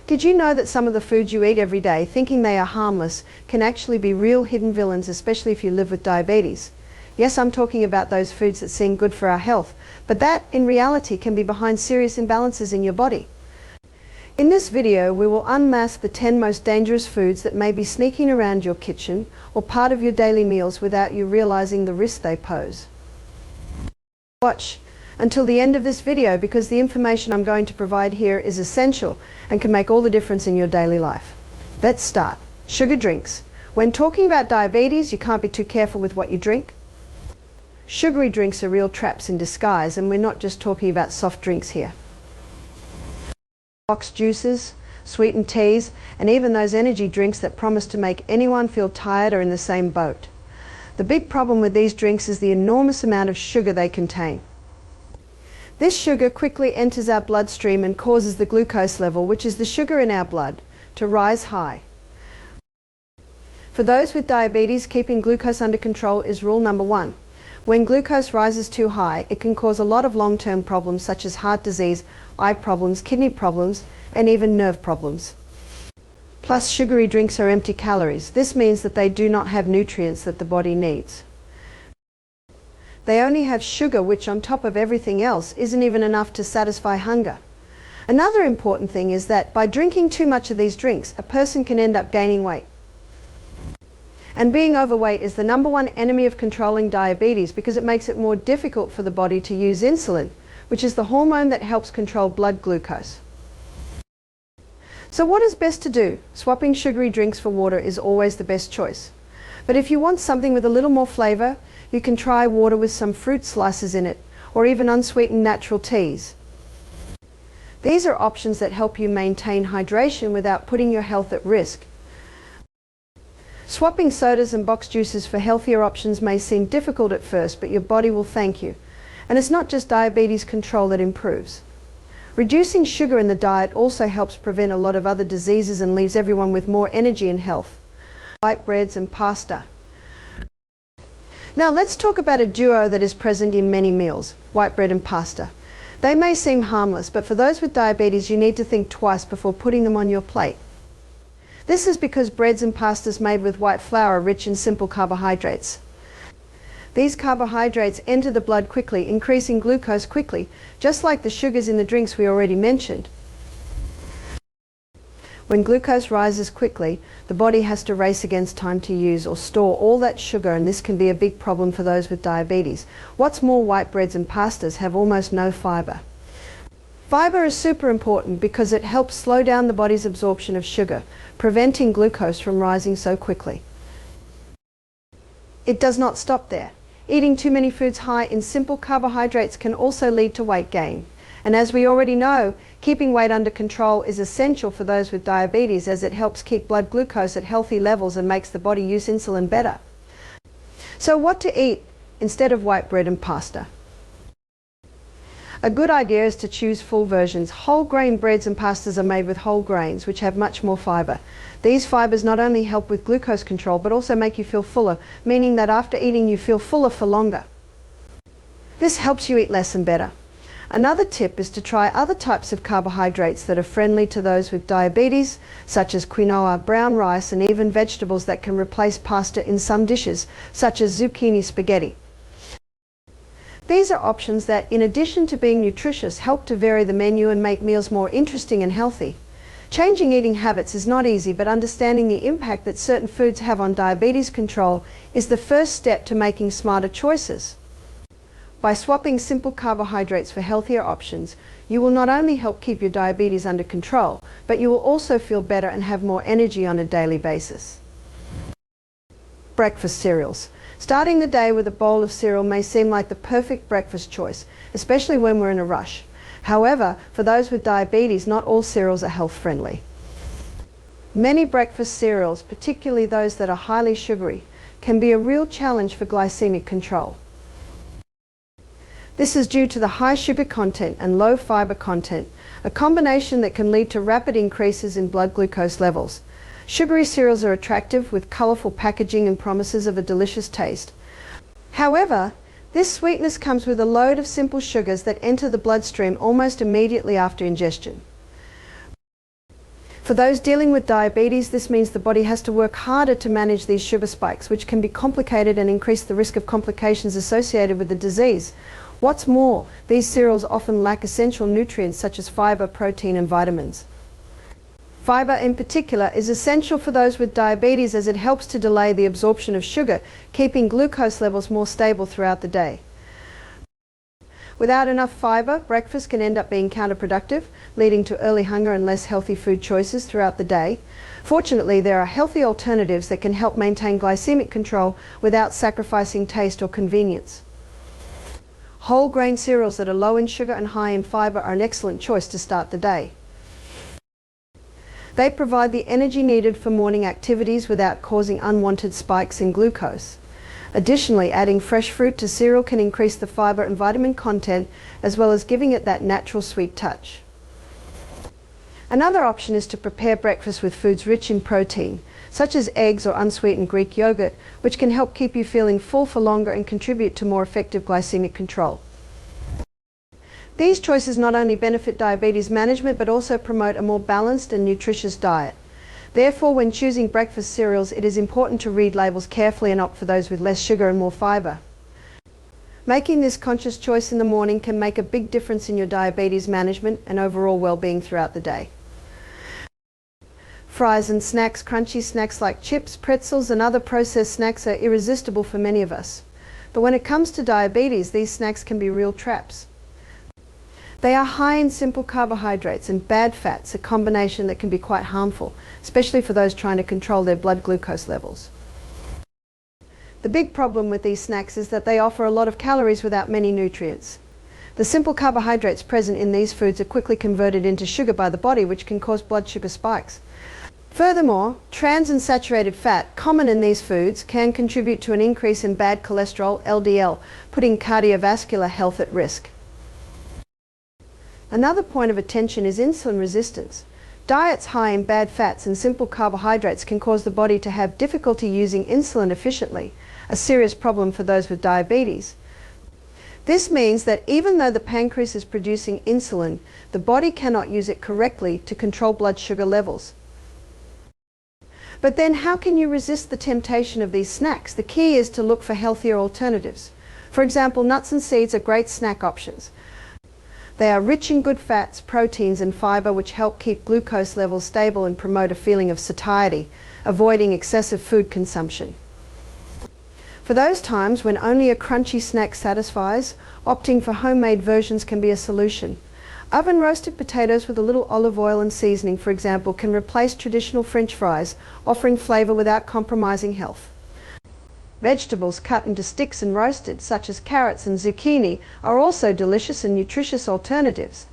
Did you know that some of the foods you eat every day, thinking they are harmless, can actually be real hidden villains, especially if you live with diabetes? Yes, I'm talking about those foods that seem good for our health, but that, in reality, can be behind serious imbalances in your body. In this video, we will unmask the 10 most dangerous foods that may be sneaking around your kitchen or part of your daily meals without you realizing the risk they pose. Watch until the end of this video because the information I'm going to provide here is essential and can make all the difference in your daily life. Let's start. Sugar drinks. When talking about diabetes, you can't be too careful with what you drink. Sugary drinks are real traps in disguise, and we're not just talking about soft drinks here. Boxed juices, sweetened teas, and even those energy drinks that promise to make anyone feel tired are in the same boat. The big problem with these drinks is the enormous amount of sugar they contain. This sugar quickly enters our bloodstream and causes the glucose level, which is the sugar in our blood, to rise high. For those with diabetes, keeping glucose under control is rule number 1. When glucose rises too high, it can cause a lot of long-term problems such as heart disease, eye problems, kidney problems, and even nerve problems. Plus, sugary drinks are empty calories. This means that they do not have nutrients that the body needs. They only have sugar, which on top of everything else isn't even enough to satisfy hunger. Another important thing is that by drinking too much of these drinks, a person can end up gaining weight. And being overweight is the #1 enemy of controlling diabetes because it makes it more difficult for the body to use insulin, which is the hormone that helps control blood glucose. So what is best to do? Swapping sugary drinks for water is always the best choice. But if you want something with a little more flavor, you can try water with some fruit slices in it, or even unsweetened natural teas. These are options that help you maintain hydration without putting your health at risk. Swapping sodas and boxed juices for healthier options may seem difficult at first, but your body will thank you. And it's not just diabetes control that improves. Reducing sugar in the diet also helps prevent a lot of other diseases and leaves everyone with more energy and health. White breads and pasta. Now let's talk about a duo that is present in many meals, white bread and pasta. They may seem harmless, but for those with diabetes you need to think twice before putting them on your plate. This is because breads and pastas made with white flour are rich in simple carbohydrates. These carbohydrates enter the blood quickly, increasing glucose quickly, just like the sugars in the drinks we already mentioned. When glucose rises quickly, the body has to race against time to use or store all that sugar, and this can be a big problem for those with diabetes. What's more, white breads and pastas have almost no fiber. Fiber is super important because it helps slow down the body's absorption of sugar, preventing glucose from rising so quickly. It does not stop there. Eating too many foods high in simple carbohydrates can also lead to weight gain. And as we already know, keeping weight under control is essential for those with diabetes as it helps keep blood glucose at healthy levels and makes the body use insulin better. So what to eat instead of white bread and pasta? A good idea is to choose full versions. Whole grain breads and pastas are made with whole grains, which have much more fiber. These fibers not only help with glucose control, but also make you feel fuller, meaning that after eating you feel fuller for longer. This helps you eat less and better. Another tip is to try other types of carbohydrates that are friendly to those with diabetes, such as quinoa, brown rice, and even vegetables that can replace pasta in some dishes, such as zucchini spaghetti. These are options that, in addition to being nutritious, help to vary the menu and make meals more interesting and healthy. Changing eating habits is not easy, but understanding the impact that certain foods have on diabetes control is the first step to making smarter choices. By swapping simple carbohydrates for healthier options, you will not only help keep your diabetes under control, but you will also feel better and have more energy on a daily basis. Breakfast cereals. Starting the day with a bowl of cereal may seem like the perfect breakfast choice, especially when we're in a rush. However, for those with diabetes, not all cereals are health friendly. Many breakfast cereals, particularly those that are highly sugary, can be a real challenge for glycemic control. This is due to the high sugar content and low fiber content, a combination that can lead to rapid increases in blood glucose levels. Sugary cereals are attractive with colorful packaging and promises of a delicious taste. However, this sweetness comes with a load of simple sugars that enter the bloodstream almost immediately after ingestion. For those dealing with diabetes, this means the body has to work harder to manage these sugar spikes, which can be complicated and increase the risk of complications associated with the disease. What's more, these cereals often lack essential nutrients such as fiber, protein, and vitamins. Fiber in particular is essential for those with diabetes as it helps to delay the absorption of sugar, keeping glucose levels more stable throughout the day. Without enough fiber, breakfast can end up being counterproductive, leading to early hunger and less healthy food choices throughout the day. Fortunately, there are healthy alternatives that can help maintain glycemic control without sacrificing taste or convenience. Whole grain cereals that are low in sugar and high in fiber are an excellent choice to start the day. They provide the energy needed for morning activities without causing unwanted spikes in glucose. Additionally, adding fresh fruit to cereal can increase the fiber and vitamin content, as well as giving it that natural sweet touch. Another option is to prepare breakfast with foods rich in protein, such as eggs or unsweetened Greek yogurt, which can help keep you feeling full for longer and contribute to more effective glycemic control. These choices not only benefit diabetes management, but also promote a more balanced and nutritious diet. Therefore, when choosing breakfast cereals, it is important to read labels carefully and opt for those with less sugar and more fiber. Making this conscious choice in the morning can make a big difference in your diabetes management and overall well-being throughout the day. Fries and snacks, crunchy snacks like chips, pretzels, and other processed snacks are irresistible for many of us. But when it comes to diabetes, these snacks can be real traps. They are high in simple carbohydrates and bad fats, a combination that can be quite harmful, especially for those trying to control their blood glucose levels. The big problem with these snacks is that they offer a lot of calories without many nutrients. The simple carbohydrates present in these foods are quickly converted into sugar by the body, which can cause blood sugar spikes. Furthermore, trans and saturated fat, common in these foods, can contribute to an increase in bad cholesterol, LDL, putting cardiovascular health at risk. Another point of attention is insulin resistance. Diets high in bad fats and simple carbohydrates can cause the body to have difficulty using insulin efficiently, a serious problem for those with diabetes. This means that even though the pancreas is producing insulin, the body cannot use it correctly to control blood sugar levels. But then how can you resist the temptation of these snacks? The key is to look for healthier alternatives. For example, nuts and seeds are great snack options. They are rich in good fats, proteins, and fiber, which help keep glucose levels stable and promote a feeling of satiety, avoiding excessive food consumption. For those times when only a crunchy snack satisfies, opting for homemade versions can be a solution. Oven roasted potatoes with a little olive oil and seasoning, for example, can replace traditional French fries, offering flavor without compromising health. Vegetables cut into sticks and roasted, such as carrots and zucchini, are also delicious and nutritious alternatives.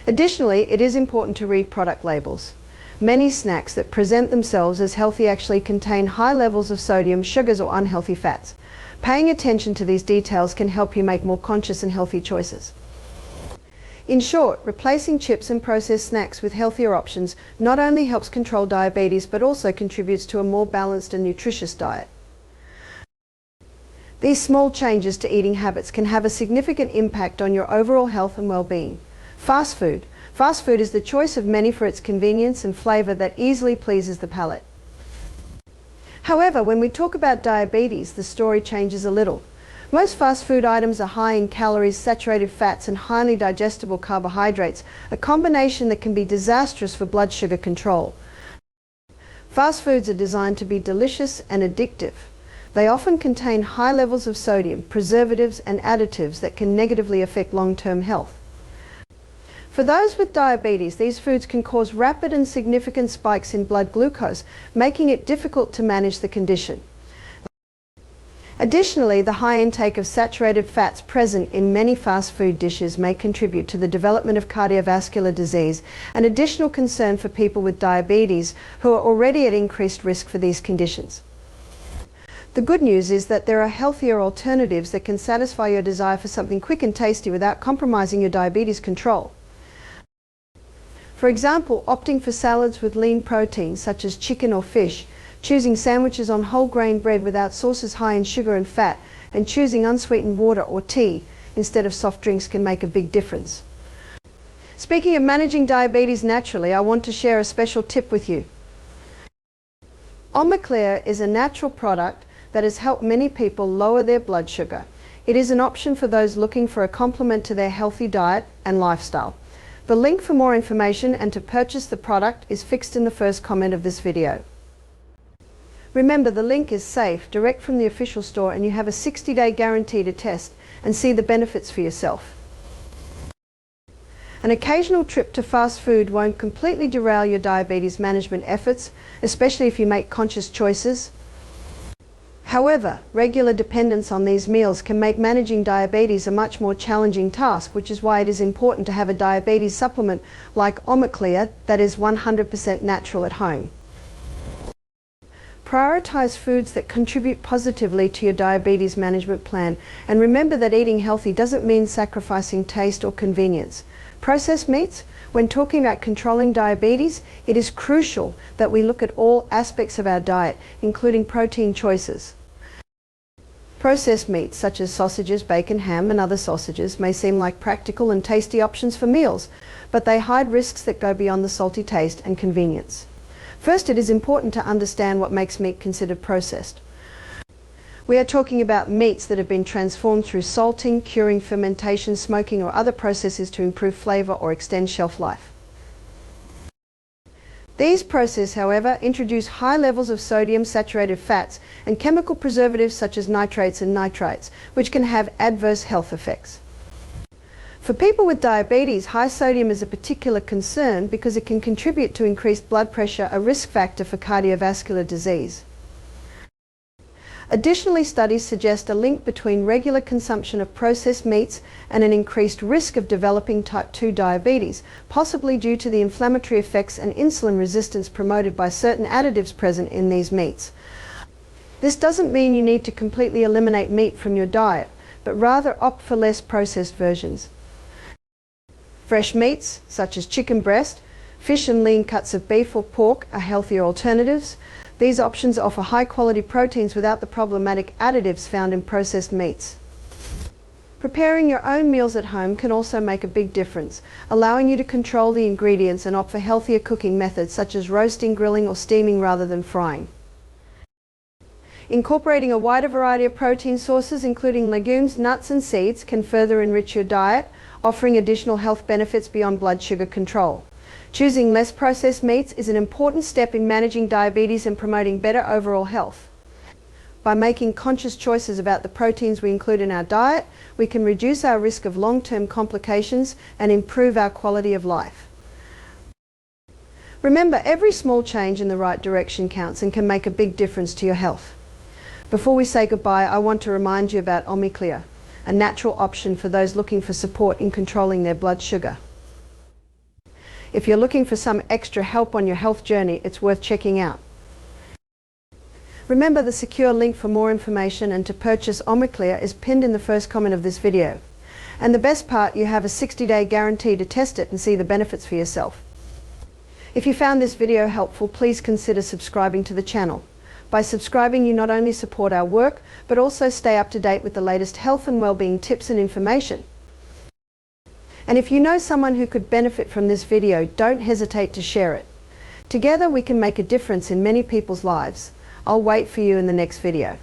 Additionally, it is important to read product labels. Many snacks that present themselves as healthy actually contain high levels of sodium, sugars, or unhealthy fats. Paying attention to these details can help you make more conscious and healthy choices. In short, replacing chips and processed snacks with healthier options not only helps control diabetes, but also contributes to a more balanced and nutritious diet. These small changes to eating habits can have a significant impact on your overall health and well-being. Fast food. Fast food is the choice of many for its convenience and flavor that easily pleases the palate. However, when we talk about diabetes, the story changes a little. Most fast food items are high in calories, saturated fats, and highly digestible carbohydrates, a combination that can be disastrous for blood sugar control. Fast foods are designed to be delicious and addictive. They often contain high levels of sodium, preservatives, and additives that can negatively affect long-term health. For those with diabetes, these foods can cause rapid and significant spikes in blood glucose, making it difficult to manage the condition. Additionally, the high intake of saturated fats present in many fast food dishes may contribute to the development of cardiovascular disease, an additional concern for people with diabetes who are already at increased risk for these conditions. The good news is that there are healthier alternatives that can satisfy your desire for something quick and tasty without compromising your diabetes control. For example, opting for salads with lean proteins such as chicken or fish, choosing sandwiches on whole grain bread without sauces high in sugar and fat, and choosing unsweetened water or tea instead of soft drinks can make a big difference. Speaking of managing diabetes naturally, I want to share a special tip with you. Omaclear is a natural product that has helped many people lower their blood sugar. It is an option for those looking for a complement to their healthy diet and lifestyle. The link for more information and to purchase the product is fixed in the first comment of this video. Remember, the link is safe, direct from the official store, and you have a 60-day guarantee to test and see the benefits for yourself. An occasional trip to fast food won't completely derail your diabetes management efforts, especially if you make conscious choices. However, regular dependence on these meals can make managing diabetes a much more challenging task, which is why it is important to have a diabetes supplement like Omaclear that is 100% natural at home. Prioritize foods that contribute positively to your diabetes management plan, and remember that eating healthy doesn't mean sacrificing taste or convenience. Processed meats, when talking about controlling diabetes, it is crucial that we look at all aspects of our diet, including protein choices. Processed meats such as sausages, bacon, ham and other sausages may seem like practical and tasty options for meals, but they hide risks that go beyond the salty taste and convenience. First, it is important to understand what makes meat considered processed. We are talking about meats that have been transformed through salting, curing, fermentation, smoking or other processes to improve flavor or extend shelf life. These processes, however, introduce high levels of sodium, saturated fats, and chemical preservatives such as nitrates and nitrites, which can have adverse health effects. For people with diabetes, high sodium is a particular concern because it can contribute to increased blood pressure, a risk factor for cardiovascular disease. Additionally, studies suggest a link between regular consumption of processed meats and an increased risk of developing type 2 diabetes, possibly due to the inflammatory effects and insulin resistance promoted by certain additives present in these meats. This doesn't mean you need to completely eliminate meat from your diet, but rather opt for less processed versions. Fresh meats, such as chicken breast, fish and lean cuts of beef or pork are healthier alternatives. These options offer high-quality proteins without the problematic additives found in processed meats. Preparing your own meals at home can also make a big difference, allowing you to control the ingredients and opt for healthier cooking methods such as roasting, grilling or steaming rather than frying. Incorporating a wider variety of protein sources, including legumes, nuts and seeds, can further enrich your diet, offering additional health benefits beyond blood sugar control. Choosing less processed meats is an important step in managing diabetes and promoting better overall health. By making conscious choices about the proteins we include in our diet, we can reduce our risk of long-term complications and improve our quality of life. Remember, every small change in the right direction counts and can make a big difference to your health. Before we say goodbye, I want to remind you about Omaclear, a natural option for those looking for support in controlling their blood sugar. If you're looking for some extra help on your health journey, it's worth checking out. Remember, the secure link for more information and to purchase Omaclear is pinned in the first comment of this video. And the best part, you have a 60-day guarantee to test it and see the benefits for yourself. If you found this video helpful, please consider subscribing to the channel. By subscribing, you not only support our work, but also stay up to date with the latest health and well-being tips and information. And if you know someone who could benefit from this video, don't hesitate to share it. Together we can make a difference in many people's lives. I'll wait for you in the next video.